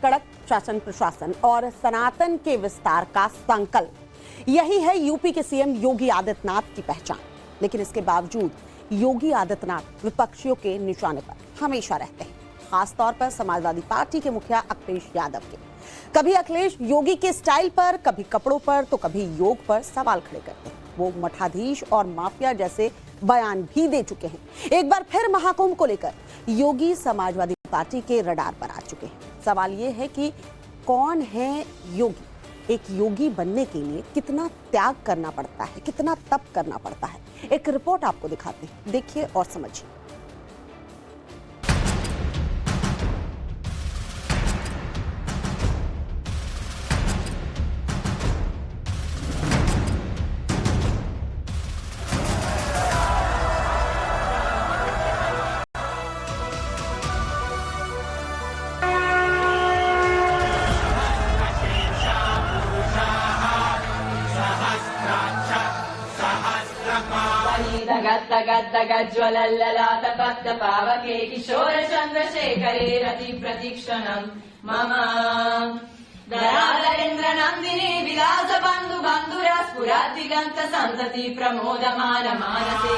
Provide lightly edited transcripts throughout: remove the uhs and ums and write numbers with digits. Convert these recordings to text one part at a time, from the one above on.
कड़क शासन प्रशासन और सनातन के विस्तार का संकल्प, यही है यूपी के सीएम योगी आदित्यनाथ की पहचान। लेकिन इसके बावजूद योगी आदित्यनाथ विपक्षियों के निशाने पर हमेशा रहते हैं, खासतौर पर समाजवादी पार्टी के मुखिया अखिलेश यादव के। कभी अखिलेश योगी के स्टाइल पर, कभी कपड़ों पर, तो कभी योग पर सवाल खड़े करते हैं। वो मठाधीश और माफिया जैसे बयान भी दे चुके हैं। एक बार फिर महाकुंभ को लेकर योगी समाजवादी पार्टी के रडार पर आ चुके हैं। सवाल ये है कि कौन है योगी? एक योगी बनने के लिए कितना त्याग करना पड़ता है, कितना तप करना पड़ता है? एक रिपोर्ट आपको दिखाते हैं, देखिए और समझिए। ज्वलल्ललाटपद्मपावके किशोर चन्द्रशेखरे रति प्रतीक्षणम् मम दरादरेन्द्र नन्दिनी विलास बन्धु बन्धुरा स्फुरद्दिगन्त सन्तति प्रमोदमान मानसे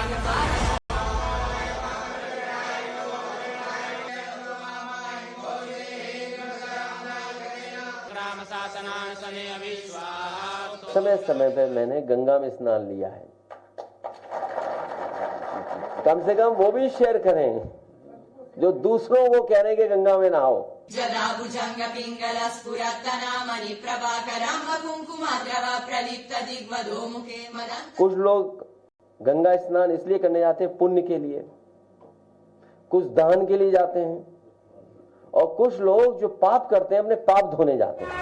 समय समय पे मैंने गंगा में स्नान लिया है। कम से कम वो भी शेयर करें जो दूसरों को कह रहे कि गंगा में नहाओ। जदा भुजंग पिंगल स्फुरत्तनामणि प्रभाकरं कुंकुमाद्रव प्रलिप्त दिग्वधो मुखे मदन। कुछ लोग गंगा स्नान इसलिए करने जाते हैं पुण्य के लिए, कुछ दान के लिए जाते हैं, और कुछ लोग जो पाप करते हैं अपने पाप धोने जाते हैं।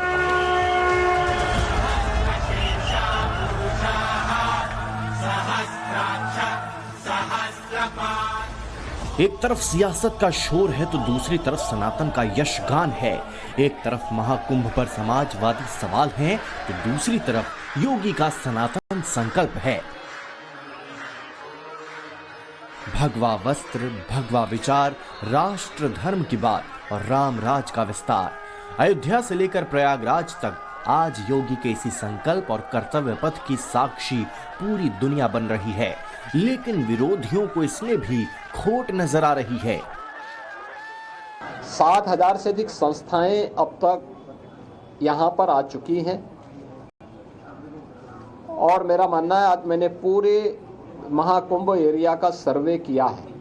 एक तरफ सियासत का शोर है तो दूसरी तरफ सनातन का यशगान है। एक तरफ महाकुंभ पर समाजवादी सवाल हैं तो दूसरी तरफ योगी का सनातन संकल्प है। भगवा वस्त्र, भगवा विचार, राष्ट्र धर्म की बात और राम राज का विस्तार। अयोध्या से लेकर प्रयागराज तक आज योगी के इसी संकल्प और कर्तव्य पथ की साक्षी पूरी दुनिया बन रही है। लेकिन विरोधियों को इसमें भी खोट नजर आ रही है। 7,000 से अधिक संस्थाएं अब तक यहां पर आ चुकी हैं और मेरा मानना है, आज मैंने पूरे महाकुंभ एरिया का सर्वे किया है।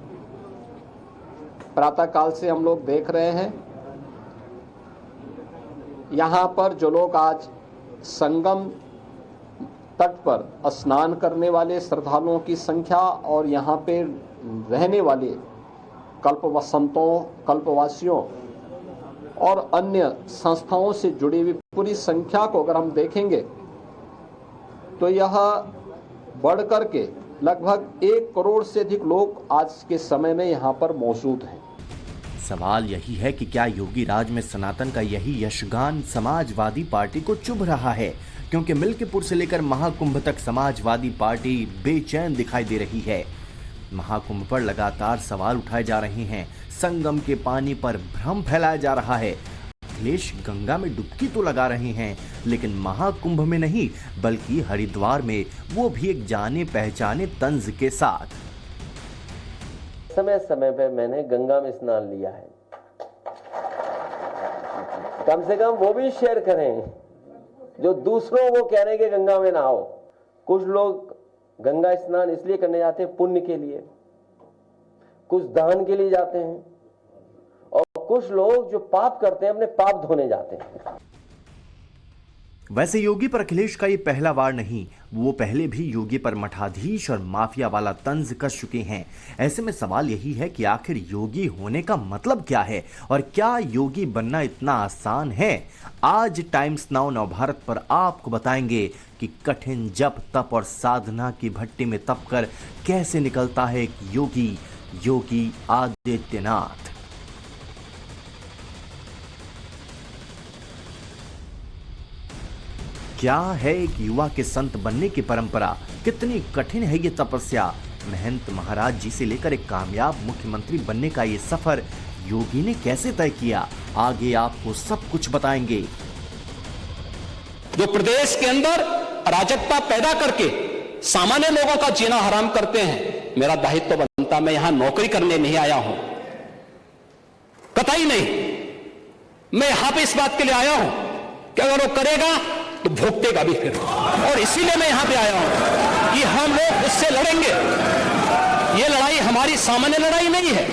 प्रातःकाल से हम लोग देख रहे हैं यहां पर जो लोग आज संगम तट पर स्नान करने वाले श्रद्धालुओं की संख्या और यहाँ पे रहने वाले कल्पवासियों और अन्य संस्थाओं से जुड़ी हुई पूरी संख्या को अगर हम देखेंगे तो यह बढ़ कर के लगभग 1 करोड़ से अधिक लोग आज के समय में यहाँ पर मौजूद हैं। सवाल यही है कि क्या योगी राज में सनातन का यही यशगान समाजवादी पार्टी को चुभ रहा है? क्योंकि मिल्कीपुर से लेकर महाकुंभ तक समाजवादी पार्टी बेचैन दिखाई दे रही है। महाकुंभ पर लगातार सवाल उठाए जा रहे हैं, संगम के पानी पर भ्रम फैलाया जा रहा है। अखिलेश गंगा में डुबकी तो लगा रहे हैं लेकिन महाकुंभ में नहीं, बल्कि हरिद्वार में, वो भी एक जाने पहचाने तंज के साथ। समय समय पे मैंने गंगा में स्नान लिया है। कम से कम वो भी शेयर करें जो दूसरों को कह रहे हैं कि गंगा में नहाओ। कुछ लोग गंगा स्नान इसलिए करने जाते हैं पुण्य के लिए, कुछ दान के लिए जाते हैं, और कुछ लोग जो पाप करते हैं अपने पाप धोने जाते हैं। वैसे योगी पर अखिलेश का ये पहला वार नहीं, वो पहले भी योगी पर मठाधीश और माफिया वाला तंज कस चुके हैं। ऐसे में सवाल यही है कि आखिर योगी होने का मतलब क्या है और क्या योगी बनना इतना आसान है? आज टाइम्स नाउ नवभारत पर आपको बताएंगे कि कठिन जप, तप और साधना की भट्टी में तप कर कैसे निकलता है एक योगी आदित्यनाथ। क्या है एक युवा के संत बनने की परंपरा? कितनी कठिन है ये तपस्या? महंत महाराज जी से लेकर एक कामयाब मुख्यमंत्री बनने का ये सफर योगी ने कैसे तय किया, आगे आपको सब कुछ बताएंगे। जो प्रदेश के अंदर अराजकता पैदा करके सामान्य लोगों का जीना हराम करते हैं, मेरा दायित्व बनता, मैं यहां नौकरी करने नहीं आया हूं, कतई नहीं। मैं यहां पे इस बात के लिए आया हूं कि अगर वो करेगा तो भुगतेगा भी फिर, और इसीलिए मैं यहां पे आया हूं कि हम लोग उससे लड़ेंगे। ये लड़ाई हमारी सामान्य लड़ाई नहीं है,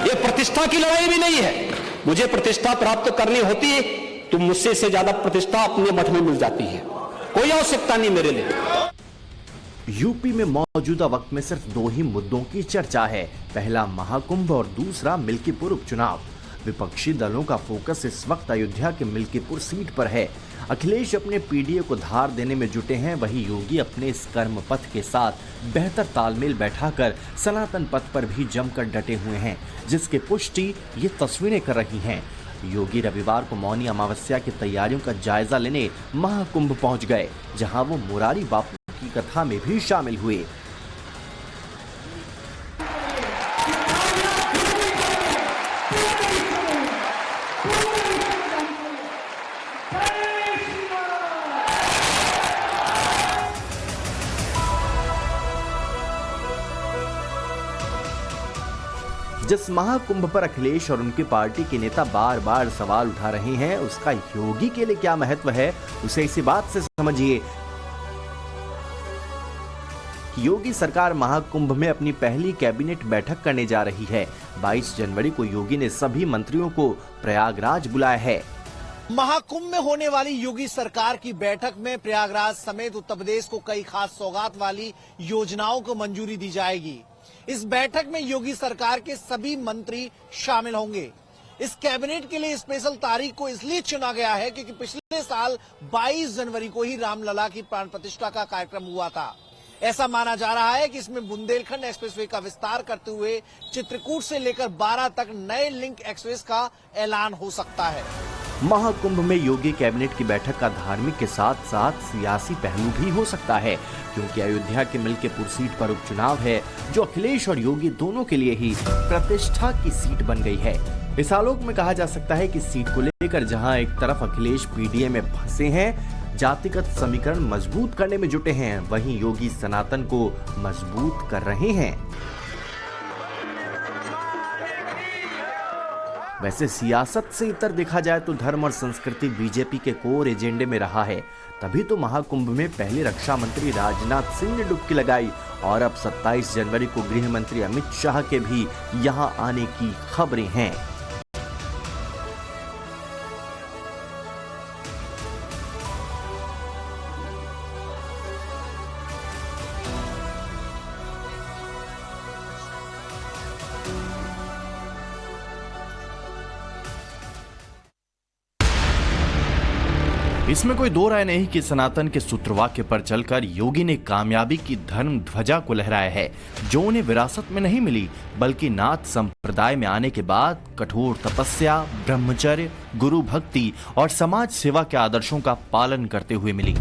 ये प्रतिष्ठा की लड़ाई भी नहीं है। मुझे प्रतिष्ठा प्राप्त करनी होती है तो मुझसे से ज्यादा प्रतिष्ठा अपने मठ में मिल जाती है, कोई आवश्यकता नहीं मेरे लिए। यूपी में मौजूदा वक्त में सिर्फ दो ही मुद्दों की चर्चा है, पहला महाकुंभ और दूसरा मिल्कीपुर उपचुनाव। विपक्षी दलों का फोकस इस वक्त अयोध्या के मिल्कीपुर सीट पर है। अखिलेश अपने पीडीए को धार देने में जुटे हैं, वहीं योगी अपने इस कर्म पथ के साथ बेहतर तालमेल बैठाकर सनातन पथ पर भी जमकर डटे हुए हैं, जिसके पुष्टि ये तस्वीरें कर रही हैं। योगी रविवार को मौनी अमावस्या की तैयारियों का जायजा लेने महाकुंभ पहुंच गए, जहां वो मुरारी बापू की कथा में भी शामिल हुए। जिस महाकुंभ पर अखिलेश और उनकी पार्टी के नेता बार बार सवाल उठा रहे हैं, उसका योगी के लिए क्या महत्व है, उसे इसी बात से समझिए। योगी सरकार महाकुंभ में अपनी पहली कैबिनेट बैठक करने जा रही है। 22 जनवरी को योगी ने सभी मंत्रियों को प्रयागराज बुलाया है। महाकुंभ में होने वाली योगी सरकार की बैठक में प्रयागराज समेत उत्तर प्रदेश को कई खास सौगात वाली योजनाओं को मंजूरी दी जाएगी। इस बैठक में योगी सरकार के सभी मंत्री शामिल होंगे। इस कैबिनेट के लिए स्पेशल तारीख को इसलिए चुना गया है क्योंकि पिछले साल 22 जनवरी को ही रामलला की प्राण प्रतिष्ठा का कार्यक्रम हुआ था। ऐसा माना जा रहा है कि इसमें बुंदेलखंड एक्सप्रेसवे का विस्तार करते हुए चित्रकूट से लेकर 12 तक नए लिंक एक्सप्रेस का ऐलान हो सकता है। महाकुंभ में योगी कैबिनेट की बैठक का धार्मिक के साथ साथ सियासी पहलू भी हो सकता है, क्योंकि अयोध्या के मिल्कीपुर सीट पर उपचुनाव है, जो अखिलेश और योगी दोनों के लिए ही प्रतिष्ठा की सीट बन गई है। इस आलोक में कहा जा सकता है कि सीट को लेकर जहां एक तरफ अखिलेश पीडीए में फंसे हैं, जातिगत समीकरण मजबूत करने में जुटे हैं, वहीं योगी सनातन को मजबूत कर रहे हैं। वैसे सियासत से इतर देखा जाए तो धर्म और संस्कृति बीजेपी के कोर एजेंडे में रहा है, तभी तो महाकुंभ में पहले रक्षा मंत्री राजनाथ सिंह ने डुबकी लगाई और अब 27 जनवरी को गृह मंत्री अमित शाह के भी यहां आने की खबरें हैं। इसमें कोई दो राय नहीं कि सनातन के सूत्रवाक्य पर चलकर योगी ने कामयाबी की धर्म ध्वजा को लहराया है, जो उन्हें विरासत में नहीं मिली बल्कि नाथ संप्रदाय में आने के बाद कठोर तपस्या, ब्रह्मचर्य, गुरु भक्ति और समाज सेवा के आदर्शों का पालन करते हुए मिली।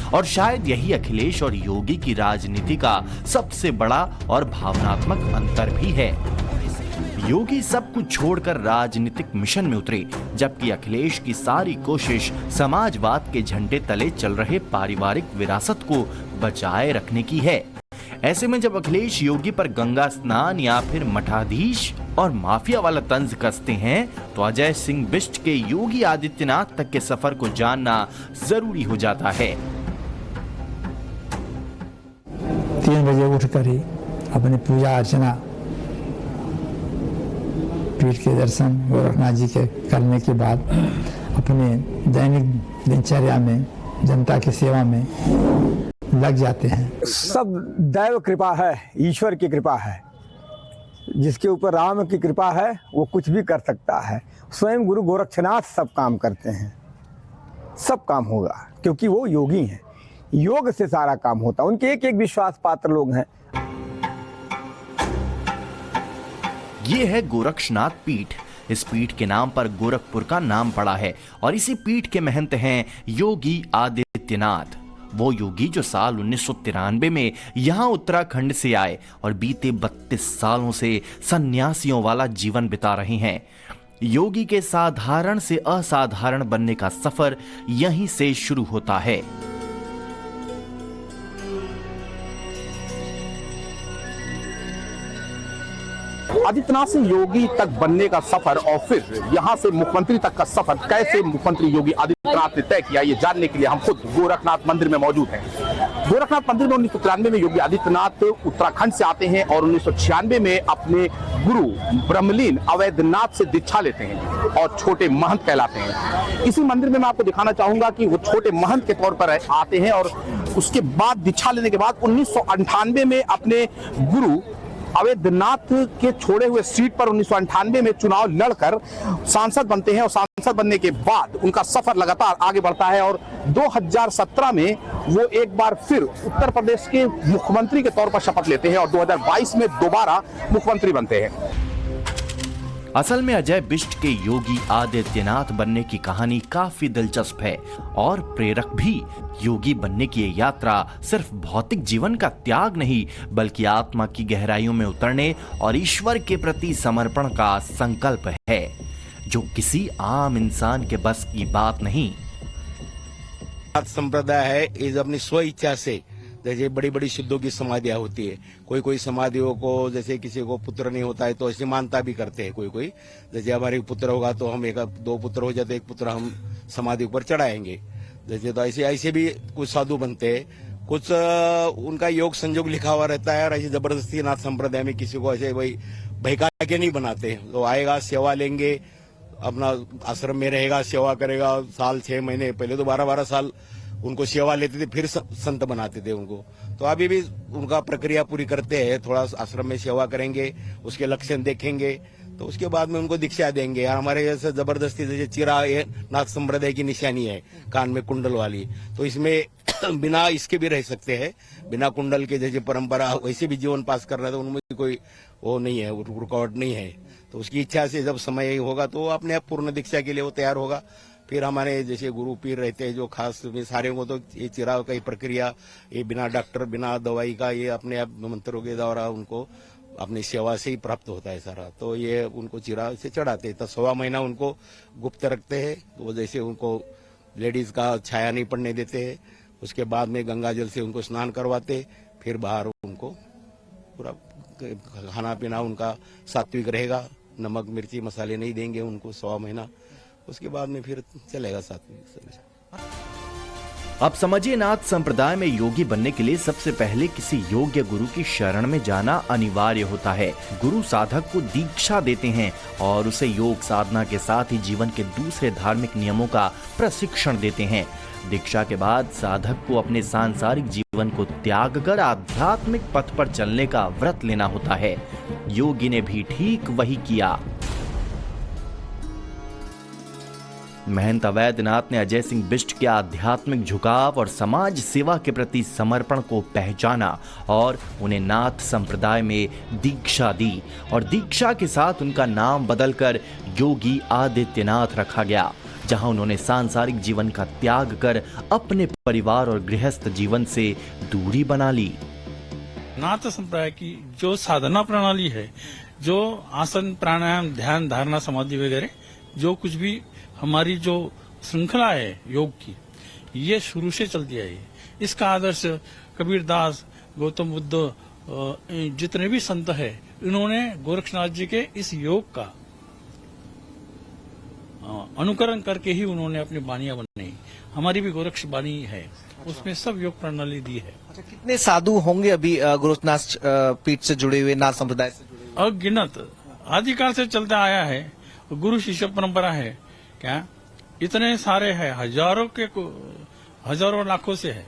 और शायद यही अखिलेश और योगी की राजनीति का सबसे बड़ा और भावनात्मक अंतर भी है। योगी सब कुछ छोड़कर राजनीतिक मिशन में उतरे, जबकि अखिलेश की सारी कोशिश समाजवाद के झंडे तले चल रहे पारिवारिक विरासत को बचाए रखने की है। ऐसे में जब अखिलेश योगी पर गंगा स्नान या फिर मठाधीश और माफिया वाला तंज कसते हैं, तो अजय सिंह बिष्ट के योगी आदित्यनाथ तक के सफर को जानना जरूरी हो जाता है। 3 बजे उठकर ही अपनी पूजा अर्चना, पीठ के दर्शन गोरखनाथ जी के करने के बाद अपने दैनिक दिनचर्या में जनता की सेवा में लग जाते हैं। सब दैव कृपा है, ईश्वर की कृपा है। जिसके ऊपर राम की कृपा है वो कुछ भी कर सकता है। स्वयं गुरु गोरक्षनाथ सब काम करते हैं, सब काम होगा क्योंकि वो योगी हैं। योग से सारा काम होता है। उनके एक एक विश्वास पात्र लोग हैं। ये है गोरक्षनाथ पीठ। इस पीठ के नाम पर गोरखपुर का नाम पड़ा है और इसी पीठ के महंत हैं योगी आदित्यनाथ। वो योगी जो साल 1993 में यहाँ उत्तराखंड से आए और बीते 32 सालों से सन्यासियों वाला जीवन बिता रहे हैं। योगी के साधारण से असाधारण बनने का सफर यहीं से शुरू होता है। आदित्यनाथ से योगी तक बनने का सफर और फिर यहां से मुख्यमंत्री तक का सफर कैसे मुख्यमंत्री योगी आदित्यनाथ ने तय किया, ये जानने के लिए हम खुद गोरखनाथ मंदिर में मौजूद हैं। गोरखनाथ मंदिर में 1993 में योगी आदित्यनाथ उत्तराखंड से आते हैं और 1996 में अपने गुरु ब्रह्मलीन अवैधनाथ से दीक्षा लेते हैं और छोटे महंत कहलाते हैं। इसी मंदिर में मैं आपको दिखाना चाहूंगा कि वो छोटे महंत के तौर पर आते हैं और उसके बाद दीक्षा लेने के बाद 1998 में अपने गुरु अवैधनाथ के छोड़े हुए सीट पर 1998 में चुनाव लड़कर सांसद बनते हैं और सांसद बनने के बाद उनका सफर लगातार आगे बढ़ता है और 2017 में वो एक बार फिर उत्तर प्रदेश के मुख्यमंत्री के तौर पर शपथ लेते हैं और 2022 में दोबारा मुख्यमंत्री बनते हैं। असल में अजय बिष्ट के योगी आदित्यनाथ बनने की कहानी काफी दिलचस्प है और प्रेरक भी। योगी बनने की ये यात्रा सिर्फ भौतिक जीवन का त्याग नहीं, बल्कि आत्मा की गहराइयों में उतरने और ईश्वर के प्रति समर्पण का संकल्प है, जो किसी आम इंसान के बस की बात नहीं। संप्रदाय है इस अपनी स्व इच्छा से, जैसे बड़ी बड़ी सिद्धों की समाधियां होती है, कोई समाधियों को जैसे किसी को पुत्र नहीं होता है तो ऐसी मानता भी करते हैं कोई, जैसे हमारे पुत्र होगा तो हम दो पुत्र हो जाते, एक पुत्र हम समाधि ऊपर चढ़ाएंगे, जैसे तो ऐसे भी कुछ साधु बनते हैं। कुछ उनका योग संयोग लिखा हुआ रहता है और ऐसी जबरदस्ती नाथ संप्रदाय में किसी को ऐसे वही बहका के नहीं बनाते। तो आएगा, सेवा लेंगे, अपना आश्रम में रहेगा, सेवा करेगा, साल 6 महीने, पहले तो 12-12 साल उनको सेवा लेते थे, फिर संत बनाते थे उनको। तो अभी भी उनका प्रक्रिया पूरी करते हैं, थोड़ा आश्रम में सेवा करेंगे, उसके लक्षण देखेंगे, तो उसके बाद में उनको दीक्षा देंगे। हमारे जैसे जबरदस्ती जैसे चिरा ये नाथ संप्रदाय की निशानी है, कान में कुंडल वाली, तो इसमें बिना इसके भी रह सकते हैं, बिना कुंडल के जैसे परंपरा वैसे भी जीवन पास कर रहे थे, उनमें कोई वो नहीं है, रुकावट नहीं है। तो उसकी इच्छा से जब समय होगा तो अपने आप पूर्ण दीक्षा के लिए वो तैयार होगा। फिर हमारे जैसे गुरु पीर रहते हैं जो खास सारे को, तो ये चिराव का प्रक्रिया ये बिना डॉक्टर बिना दवाई का ये अपने आप मंत्रों के द्वारा उनको अपनी सेवा से ही प्राप्त होता है सारा। तो ये उनको चिराव से चढ़ाते हैं, तो 1.25 महीना उनको गुप्त रखते हैं। तो जैसे उनको लेडीज का छाया नहीं पड़ने देते हैं, उसके बाद में गंगा जल से उनको स्नान करवाते, फिर बाहर उनको पूरा खाना पीना उनका सात्विक रहेगा, नमक मिर्ची मसाले नहीं देंगे उनको 1.25 महीना, उसके बाद में फिर चलेगा सात्विक। अब समझिए, नाथ संप्रदाय में योगी बनने के लिए सबसे पहले किसी योग्य गुरु की शरण में जाना अनिवार्य होता है। गुरु साधक को दीक्षा देते हैं और उसे योग साधना के साथ ही जीवन के दूसरे धार्मिक नियमों का प्रशिक्षण देते हैं। दीक्षा के बाद साधक को अपने सांसारिक जीवन को त्याग कर आध्यात्मिक पथ पर चलने का व्रत लेना होता है। योगी ने भी ठीक वही किया। महंत अवैधनाथ ने अजय सिंह बिष्ट के आध्यात्मिक झुकाव और समाज सेवा के प्रति समर्पण को पहचाना और उन्हें नाथ संप्रदाय में दीक्षा दी और दीक्षा के साथ उनका नाम बदलकर योगी आदित्यनाथ रखा गया, जहां उन्होंने सांसारिक जीवन का त्याग कर अपने परिवार और गृहस्थ जीवन से दूरी बना ली। नाथ संप्रदाय की जो साधना प्रणाली है, जो आसन प्राणायाम ध्यान धारणा समाधि वगैरह जो कुछ भी हमारी जो श्रृंखला है योग की, ये शुरू से चलती आई है। इसका आदर्श कबीरदास, गौतम बुद्ध, जितने भी संत है, इन्होंने गोरक्षनाथ जी के इस योग का अनुकरण करके ही उन्होंने अपनी बानियां बनाई। हमारी भी गोरक्ष बानी है, उसमें सब योग प्रणाली दी है। अच्छा, कितने साधु होंगे अभी गोरखनाथ पीठ से जुड़े हुए, नाथ संप्रदाय से जुड़े हुए? अगिनत आदिकाल से चलता आया है, गुरु शिष्य परंपरा है। क्या इतने सारे हैं, हजारों लाखों से है।